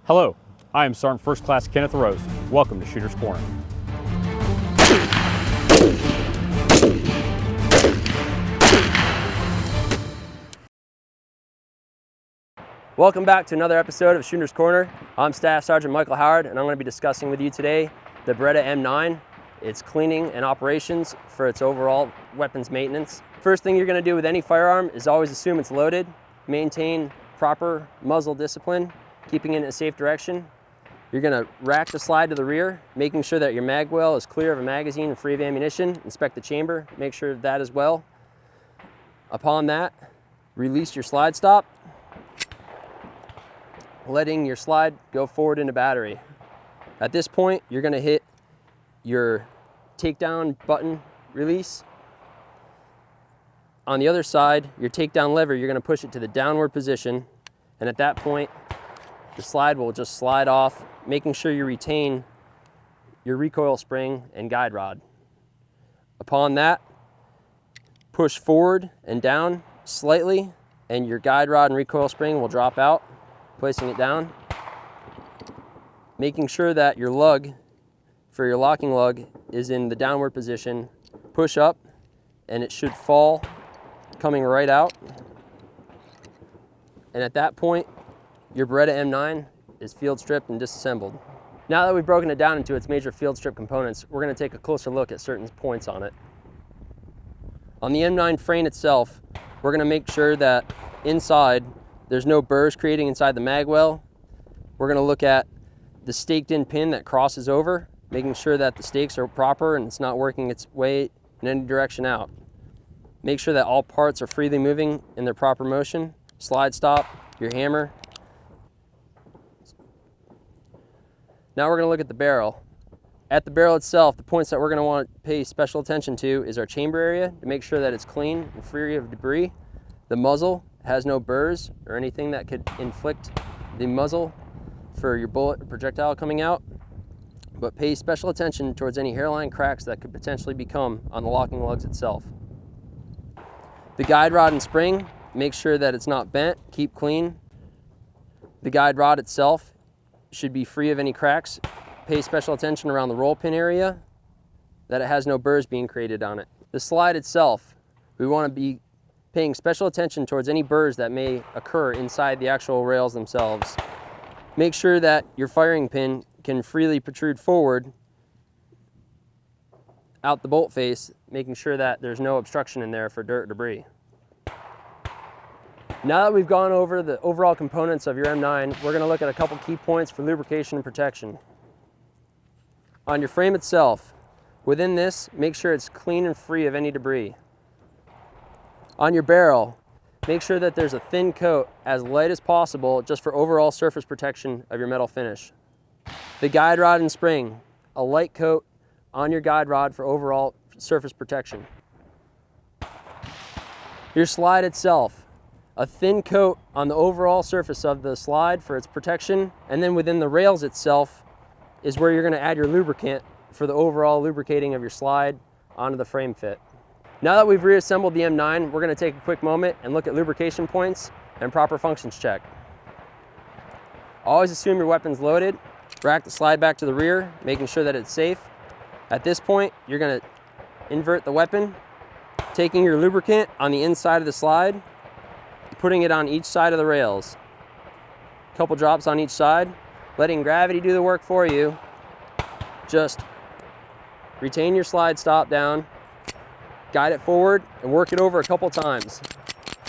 Hello, I am Sergeant First Class Kenneth Rose. Welcome to Shooter's Corner. Welcome back to another episode of Shooter's Corner. I'm Staff Sergeant Michael Howard, and I'm going to be discussing with you today the Beretta M9, its cleaning and operations for its overall weapons maintenance. First thing you're going to do with any firearm is always assume it's loaded, maintain proper muzzle discipline, keeping it in a safe direction. You're going to rack the slide to the rear, making sure that your mag well is clear of a magazine and free of ammunition. Inspect the chamber, make sure of that as well. Upon that, release your slide stop, letting your slide go forward into battery. At this point, you're going to hit your takedown button release. On the other side, your takedown lever, you're going to push it to the downward position, and at that point, the slide will just slide off, making sure you retain your recoil spring and guide rod. Upon that, push forward and down slightly, and your guide rod and recoil spring will drop out, placing it down. Making sure that your lug, for your locking lug, is in the downward position. Push up, and it should fall, coming right out. And at that point, your Beretta M9 is field stripped and disassembled. Now that we've broken it down into its major field strip components, we're going to take a closer look at certain points on it. On the M9 frame itself, we're going to make sure that inside there's no burrs creating inside the mag well. We're going to look at the staked in pin that crosses over, making sure that the stakes are proper and it's not working its way in any direction out. Make sure that all parts are freely moving in their proper motion. Slide stop, your hammer. Now we're going to look at the barrel. At the barrel itself, the points that we're going to want to pay special attention to is our chamber area to make sure that it's clean and free of debris. The muzzle has no burrs or anything that could inflict the muzzle for your bullet or projectile coming out, but pay special attention towards any hairline cracks that could potentially become on the locking lugs itself. The guide rod and spring, make sure that it's not bent, keep clean. The guide rod itself should be free of any cracks. Pay special attention around the roll pin area, that it has no burrs being created on it. The slide itself, we want to be paying special attention towards any burrs that may occur inside the actual rails themselves. Make sure that your firing pin can freely protrude forward out the bolt face, making sure that there's no obstruction in there for dirt or debris. Now that we've gone over the overall components of your M9, we're going to look at a couple key points for lubrication and protection. On your frame itself, within this, make sure it's clean and free of any debris. On your barrel, make sure that there's a thin coat as light as possible just for overall surface protection of your metal finish. The guide rod and spring, a light coat on your guide rod for overall surface protection. Your slide itself, a thin coat on the overall surface of the slide for its protection, and then within the rails itself is where you're going to add your lubricant for the overall lubricating of your slide onto the frame fit. Now that we've reassembled the M9, we're going to take a quick moment and look at lubrication points and proper functions check. Always assume your weapon's loaded. Rack the slide back to the rear, making sure that it's safe. At this point, you're going to invert the weapon, taking your lubricant on the inside of the slide, putting it on each side of the rails. A couple drops on each side, letting gravity do the work for you. Just retain your slide stop down, guide it forward, and work it over a couple times.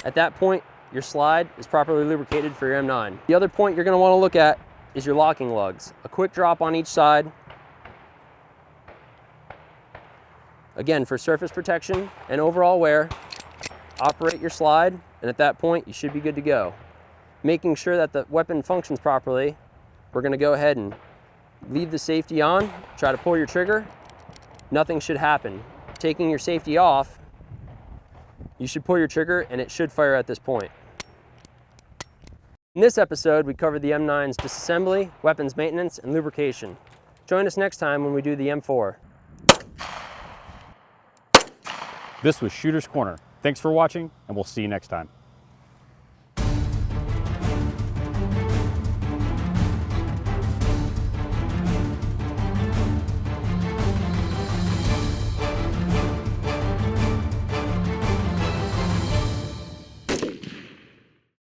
At that point, your slide is properly lubricated for your M9. The other point you're going to want to look at is your locking lugs. A quick drop on each side. Again, for surface protection and overall wear, operate your slide, and at that point, you should be good to go. Making sure that the weapon functions properly, we're going to go ahead and leave the safety on, try to pull your trigger. Nothing should happen. Taking your safety off, you should pull your trigger and it should fire at this point. In this episode, we covered the M9's disassembly, weapons maintenance, and lubrication. Join us next time when we do the M4. This was Shooter's Corner. Thanks for watching, and we'll see you next time.